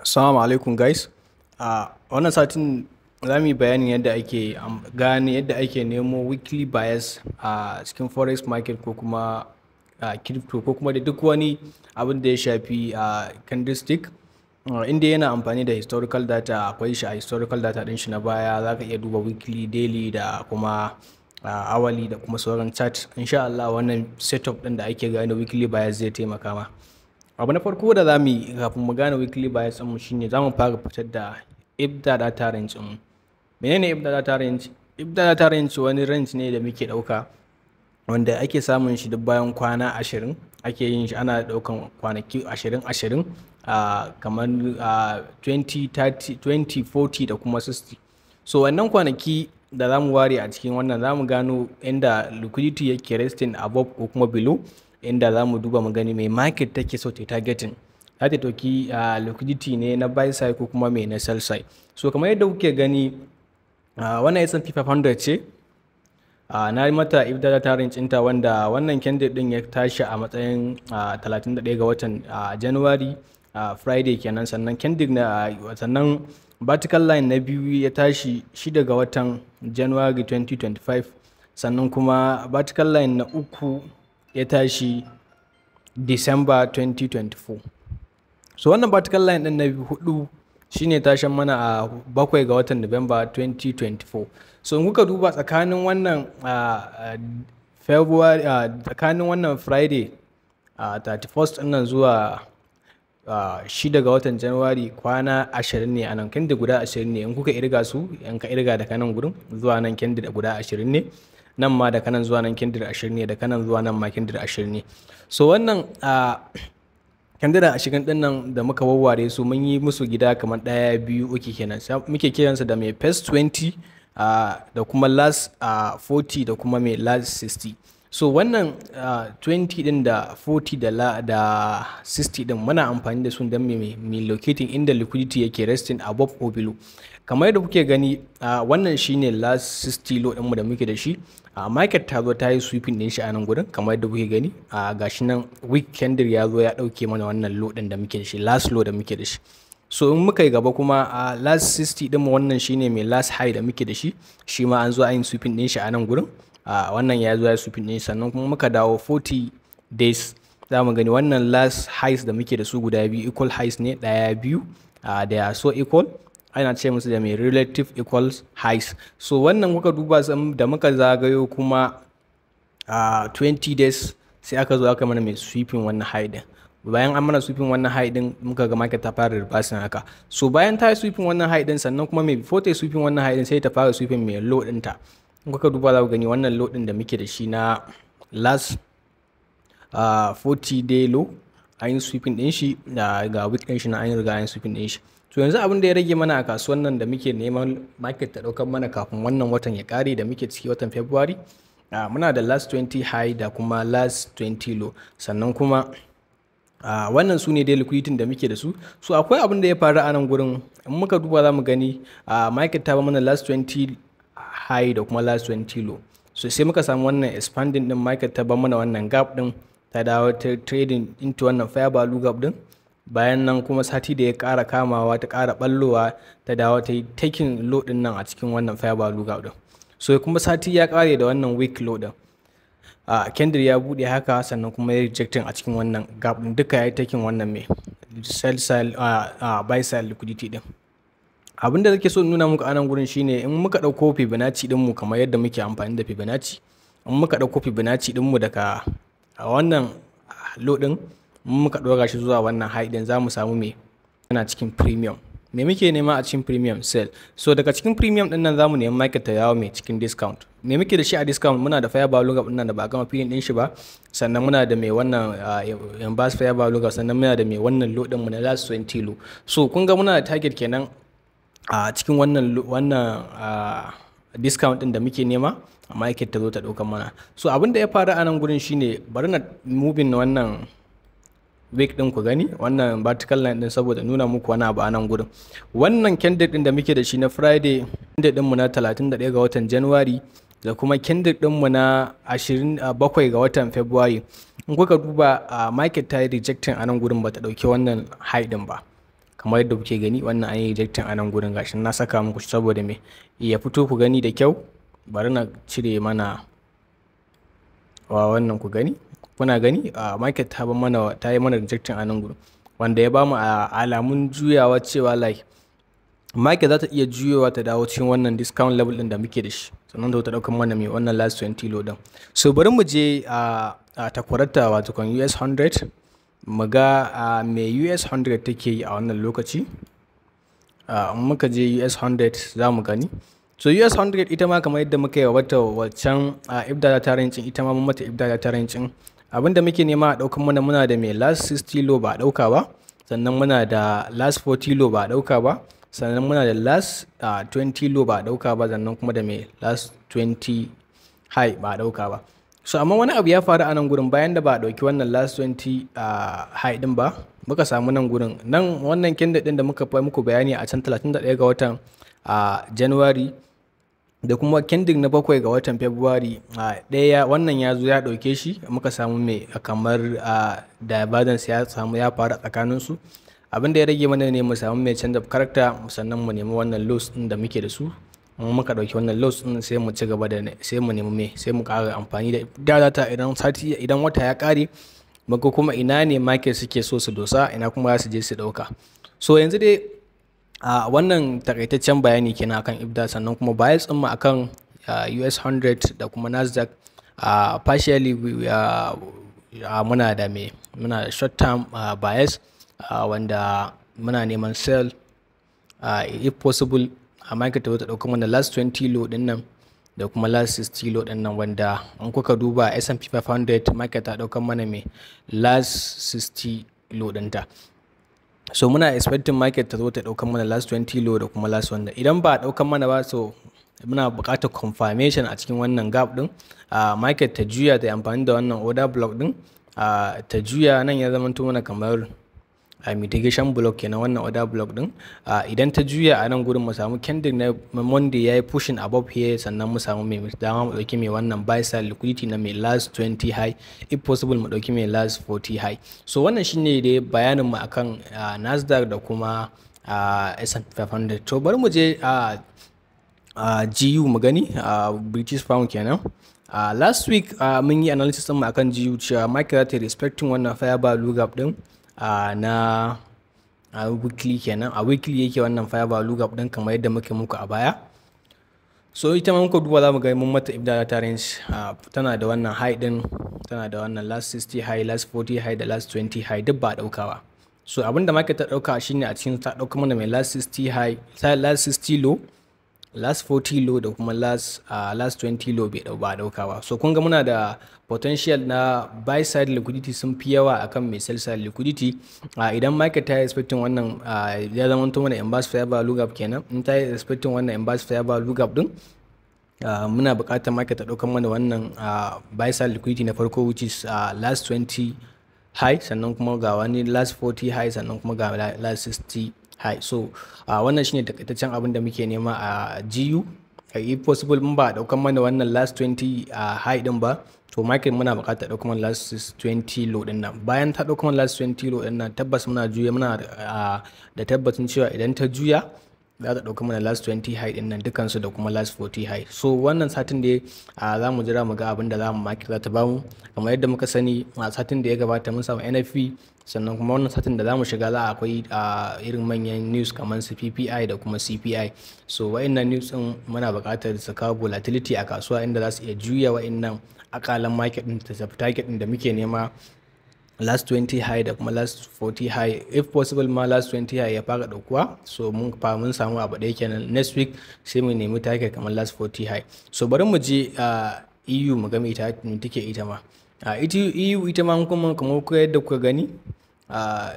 Assalamu alaikum guys. Wannan satin za mu yi bayanin yadda ake gane yadda ake nemo weekly bias a cikin forex market ko kuma crypto ko kuma da duk wani abin da ya shafi candlestick. Inda yana amfani da historical data, akwai shi a historical data din shi na baya, za ka iya duba weekly, daily da kuma hourly da kuma sauran chart. Insha Allah wannan setup din da ake gane weekly bias zai taimaka ma. Abu na farko da za mu yi kafin mu gane weekly bias mu shine za mu fara fitar da IPDA data range mu. Menene IPDA data range? IPDA data range wani range ne da muke dauka wanda ake samun shi duk bayan kwana 20 ake yin shi, ana daukan kwanaki 20 kamar 20, 30, 20, 40 da kuma 60. So wannan kwanaki da za mu ware a cikin wannan za mu gano inda liquidity yake resting above ko kuma below, inda za mu duba mu gani mai market take so ta targeting, za ta ɗauki liquidity ne na buy side ko kuma mai na sell side. So kamar yadda kuke gani wannan S&P 500 ce, na yi mata IPDA data range ɗinta wanda wannan candle ɗin ya tashi a matsayin 31 ga watan January, Friday kenan. Sannan candle na sannan vertical line na biyu ya tashi 6 ga watan January 2025, sannan kuma vertical line na uku ya tashi December 2024. So wannan vertical line din na hudu shine tashin mana a 7 ga watan November 2024. So in kuka duba tsakanin wannan February tsakanin wannan Friday 31st din nan zuwa 6 ga watan January kwana 20 ne anan, kendi guda 20 ne in kuka irga su, in ka irga da kanan gurin zuwa nan kendi da guda 20 ne, nan ma da kanan zuwa nan kendir 20 ne, da kanan zuwa nan ma kendir 20 ne. So wannan kendir 20 din nan da muka wawware su mun yi musu gida kamar 1, 2, 3 kenan. Muke kiransa da mai first 20 da kuma last 40 da kuma mai last 60. So wannan 20 din da 40 da 60 din muna amfani da su don mai locating inda liquidity yake resting above or below. Kamar yadda kuke gani wannan shine last 60 low ɗinmu da muke da shi. Market ta zo ta yi sweeping din shi a nan gurin kamar yadda kuke gani. Gashi nan week candle ya zo ya ɗauke mana wannan low ɗin da muke da shi, last low da muke da shi. So in muka yi gaba kuma last 60 ɗinmu wannan shine mai last high da muke da shi, shi ma an zo a yin sweeping din shi a nan gurin. Wannan ya zo ya sweeping din shi. Sannan kuma muka dawo 40 days za mu gani wannan last highs da muke da su guda biyu equal highs ne, 1, 2 da so equal, ana ce musu da mai relative equals highs. So wannan kuka duba da muka zagayo kuma 20 days sai aka zo aka mana mai sweeping wannan high din. Bayan an mana sweeping wannan high din muka ga market ta fara reversing haka. So bayan ta sweeping wannan high din sannan kuma mai before ta sweeping wannan high din sai ta fara sweeping mai low ɗinta. Kuka duba za ku gani wannan low din da muke da shi na last 40 day low an yi sweeping din shi, ga week din shi na an yi riga an yi sweeping din shi. To yanzu abin da ya rage mana a kasuwan nan da muke neman market ta daukar mana kafin wannan watan ya kare da muke ciki watan February, muna da last 20 high da kuma last 20 low. Sannan kuma wannan su ne dai liquidity da muke da su. So akwai abin da ya faru a nan gurin, in muka duba za mu gani market ta ba mana last 20 high da kuma last 20 low. So sai muka samu wannan expanding din, market ta ba mana wannan gap din, ta dawo ta trading into wannan fair value gap din. Bayan nan kuma sati da ya ƙara kamawa ta ƙara ballowa, ta dawo ta yi taking low din nan a cikin wannan fair value gap din. So kuma sati ya ƙare da wannan week low din. Candle ya bude haka sannan kuma ya rejecting a cikin wannan gap din, duka ya yi taking wannan mai sell side buy side liquidity din. Abin da nake so nuna muku a nan gurin shine in muka ɗauko Fibonacci ɗinmu kamar yadda muke amfani da Fibonacci, in muka ɗauko Fibonacci ɗinmu daga wannan low ɗin, in muka ɗora shi zuwa wannan high ɗin za mu samu me yana cikin premium. Me muke nema a cikin premium? Sell. So daga cikin premium ɗin nan za mu nemi market ta yawo mai cikin discount. Me muke da shi a discount? Muna da fair value gap ɗin nan da ba a gama filling ɗin shi ba, sannan muna da mai wannan embass fair value gap, sannan muna da mai wannan low ɗin mu na last 20 low. So kun ga muna da target kenan a cikin wannan discount din da muke nema, market ta zo ta ɗaukar mana. So abin da ya faru a nan gurin shine bari na moving wannan week din ku gani wannan vertical line din saboda nuna muku wani abu a nan gurin. Wannan candle din da muke da shi na Friday, candle din mu na 31 ga watan January da kuma candle din mu na 27 ga watan February. In kuka duba market ta yi rejecting a nan gurin ba ta ɗauki wannan high din ba. kamar yadda kuke gani wannan an yi rejecting a nan gurin gashi na saka muku saboda me ya fito ku gani da kyau. Bari na cire mana wannan ku gani, kuna gani market ta yi mana rejecting a nan gurin, wanda ya bamu alamun juyawa cewa like market za ta iya juyowa ta dawo cikin wannan discount level din da muke da shi, sannan da ta daukan mana mai wannan last 20 low din. So bari mu je a takwarata wato kan US 100 mu ga me US 100 take yi a wannan lokaci. In muka je US 100 za mu gani. So US 100 ita ma kamar yadda muka yi wata waccan IPDA ta rancin, ita ma mun mata IPDA ta rancin. Abinda muke nema a daukan mana, muna da mai last 60 low ba a dauka ba, sannan muna da last 40 low ba a dauka ba, sannan muna da last 20 low ba a dauka ba, sannan kuma da mai last 20 high ba a dauka ba. So amma wani abu ya faru a nan gurin, bayan da ba a dauki wannan last 20 high din ba, muka samu nan gurin nan wannan candle din da muka fa muku bayani a can 31 ga watan January da kuma candle na 7 ga watan February ɗaya wannan ya zo ya dauke shi, muka samu mai kamar divergence ya faru tsakanin su. Abin da ya rage mana ne mu samu mai change of character, sannan mu nemi wannan lows din da muke da su. Mun muka dauki wannan lows din sai mu ci gaba da sai mu nemi sai mu ƙara amfani da data idan wata ya ƙare, muga kuma ina ne market suke so su dosa, ina kuma za su je su dauka. So yanzu dai wannan takaitaccen bayani kenan akan IPDA, sannan kuma bias din mu akan US 100 da kuma Nasdaq partially muna da short term bias wanda muna neman sell if possible a market ta dauka mana last 20 low din nan da kuma last 60 low din nan, wanda an kuka duba S&P 500 market ta dauka mana mai last 60 low dinta. So muna expecting market ta zo ta dauka mana last 20 low da kuma last wanda idan ba a dauka mana ba, so muna buƙatar confirmation a cikin wannan gap din, market ta juya ta amfani da wannan order block din, ta juya nan ya zama mana kamar mitigation block kenan wannan order block din. Idan ta juya a nan gurin mu samu candle na Monday yayi pushing above here, sannan mu samu mai dama mu dauki mai wannan buy side liquidity na mai last 20 high, if possible mu dauki mai last 40 high. So wannan shine dai bayanin mu akan Nasdaq da kuma S&P 500. To bari mu je GU mu gani British pound kenan. Last week mun yi analysis din mu akan GU cewa market ta respecting wannan fair value gap din na weekly kenan. A weekly yake wannan fair value gap din kamar yadda muke muku a baya. So ita ma muka duba za mu ga mun mata IPDA ta range, tana da wannan high din, tana da wannan last 60 high, last 40 high da last 20 high duk ba daukawa. So abinda market ta dauka shine a cikin ta dauka mana mai last 60 high, last 60 low, last 40 low da kuma last 20 low ba daukawa. So kun ga muna da potential na buy side liquidity sun fi yawa akan mai sell side liquidity. Idan market ta yi expecting wannan ya zama to mana inverse fair value gap kenan, in ta yi expecting wannan inverse fair value gap din, muna buƙatar market ta ɗaukar mana wannan buy side liquidity na farko, which is last 20 high, sannan kuma ga wani last 40 high, sannan kuma ga last 60 high. So wannan shine takaitaccen abin da muke nema a GU. If possible mun ba ɗaukar mana wannan last 20 high din ba, to market muna buƙatar ɗaukar mana last 20 low din nan. Bayan ta ɗaukar mana last 20 low din nan, tabbas muna da tabbacin cewa idan ta juya za ta ɗauka mana last 20 high din nan dukansu da kuma last 40 high. So wannan satin da za mu jira mu ga abin da za mu market za ta bamu. Kamar yadda muka sani a satin da ya gabata mun samu NFP, sannan kuma wannan satin da za mu shiga za akwai irin manyan news kamar su PPI da kuma CPI. So wa'innan news din muna buƙatar su kawo volatility a kasuwa inda za su iya juya wa'innan akalan market din ta tafi target din da muke nema last 20 high da kuma last 40 high, if possible ma last 20 high ya fara daukuwa. So mun samu abu ɗaya kenan, next week sai mu nemi target kamar last 40 high. So bari mu je EU mu ga me take ita ma. EU ita ma kuma kamar yadda kuka gani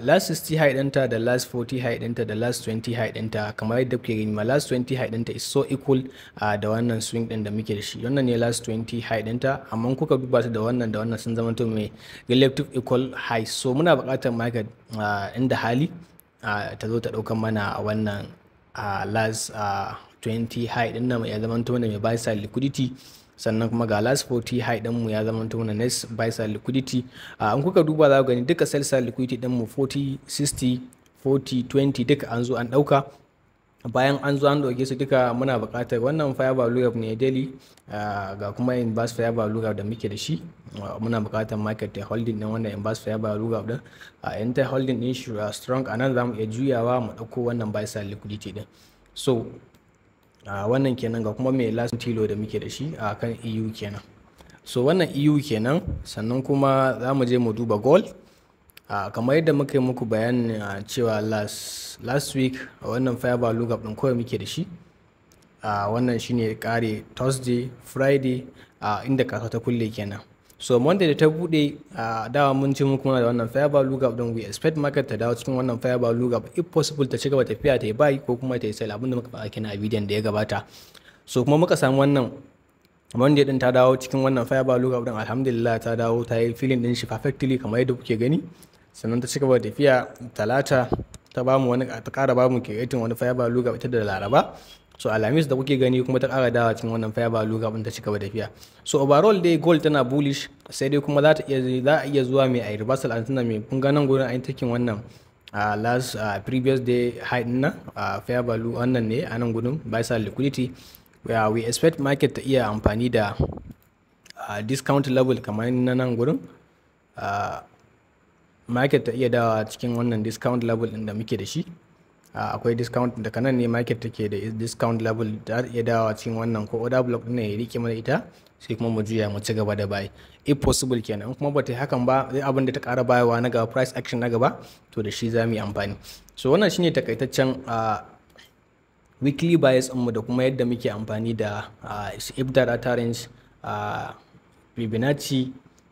last 60 high ɗinta da last 40 high ɗinta da last 20 high ɗinta kamar yadda kuke gani ma last 20 high ɗinta is so equal da wannan swing ɗin da muke da shi. Wannan ne last 20 high ɗinta, amma kuka duba su da wannan sun zama to mai relative equal high. So muna buƙatar market inda hali ta zo ta ɗaukar mana wannan last 20 high ɗin nan ya zama to mai buy side liquidity, sannan kuma ga last 40 high din mu ya zama tuna next buy side liquidity. In kuka duba za ku gani duka sell side liquidity din mu 40, 60, 40, 20 duka an zo an ɗauka. Bayan an zo an ɗauke su duka, muna buƙatar wannan fair value gap ne daily, ga kuma inverse fair value gap da muke da shi. Muna buƙatar market ta holding ɗin wannan inverse fair value gap ɗin. In ta holding ɗin shi strong, a nan za mu iya juyawa mu ɗauko wannan buy side liquidity ɗin. So wannan kenan, ga kuma mai last tilo da muke da shi a kan EU kenan. So wannan EU kenan. Sannan kuma za mu je mu duba gold. Kamar yadda muka yi muku bayani cewa last week wannan fair value gap ɗin kawai muke da shi. Wannan shine kare Thursday, Friday, inda kasuwa ta kulle kenan. So Monday da ta bude, dawa mun ce muku da wannan fair value gap ɗin, we expect market ta dawo cikin wannan fair value gap, if possible ta cigaba tafiya ta yi buy ko kuma ta yi sell, abinda muka faɗa kenan a bidiyon da ya gabata. So kuma muka samu wannan Monday din ta dawo cikin wannan fair value gap ɗin, alhamdulillah ta dawo ta yi filling din shi perfectly kamar yadda kuke gani. Sannan ta cigaba da tafiya. Talata ta bamu wani, ta ƙara bamu creating wani fair value gap ita da Laraba. So Alhamis da kuke gani kuma ta ƙara dawa cikin wannan fair value gap ta cigaba da tafiya. So overall dai gold tana bullish, sai dai kuma za a iya zuwa mai a reversal an tana mai, kun ga nan gurin an taking wannan last previous day high din nan, fair value wannan ne a nan gudun buy side liquidity, where we expect market ta iya amfani da discount level kamar na nan gudun. Market ta iya dawa cikin wannan discount level din da muke da shi. Akwai discount daga nan ne market take da discount level, da iya dawa cikin wannan ko order block din ne ya rike mana ita, sai kuma mu juya mu ci gaba da buy if possible kenan. Kuma ba ta yi hakan ba, zai abin da ta ƙara bayarwa na gaba, price action na gaba, to da shi za mu yi amfani. So wannan shine takaitaccen weekly bias mu da kuma yadda muke amfani da IPDA data range, Fibonacci,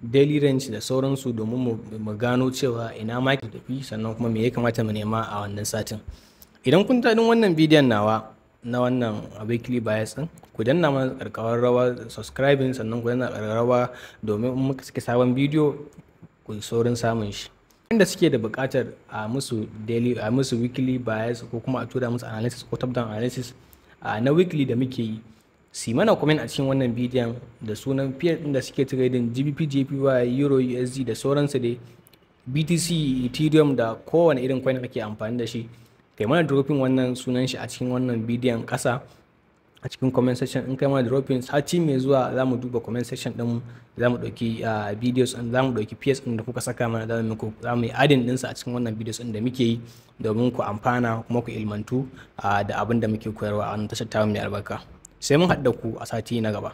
daily range da sauransu domin mu gano cewa ina market tafi, sannan kuma me ya kamata mu nema a wannan satin. Idan kun daɗin wannan bidiyon nawa na wannan weekly bias din, ku danna mana ƙarƙararrawa subscribing, sannan ku danna ƙarƙararrawa domin in muka saki sabon bidiyo ku saurin samun shi. Inda suke da buƙatar a musu weekly bias ko kuma a tura musu analysis ko top down analysis na weekly da muke yi, si mana comment a cikin wannan bidiyon da sunan pair din da suke trading GBP, JPY, Euro, USD da sauransu dai, BTC, Ethereum da kowane irin coin kake amfani da shi. Kai mana dropping wannan sunan shi a cikin wannan bidiyon ƙasa a cikin comment section. In kai mana dropping, sati mai zuwa za mu duba comment section din, za mu ɗauki videos din, za mu ɗauki PS din da kuka saka mana, za mu yi adding ɗinsa a cikin wannan videos din da muke yi domin ku amfana kuma ku ilmantu da abin da muke koyarwa a wannan tashar tamu mai albarka. Sai mun haɗu da ku a sati na gaba.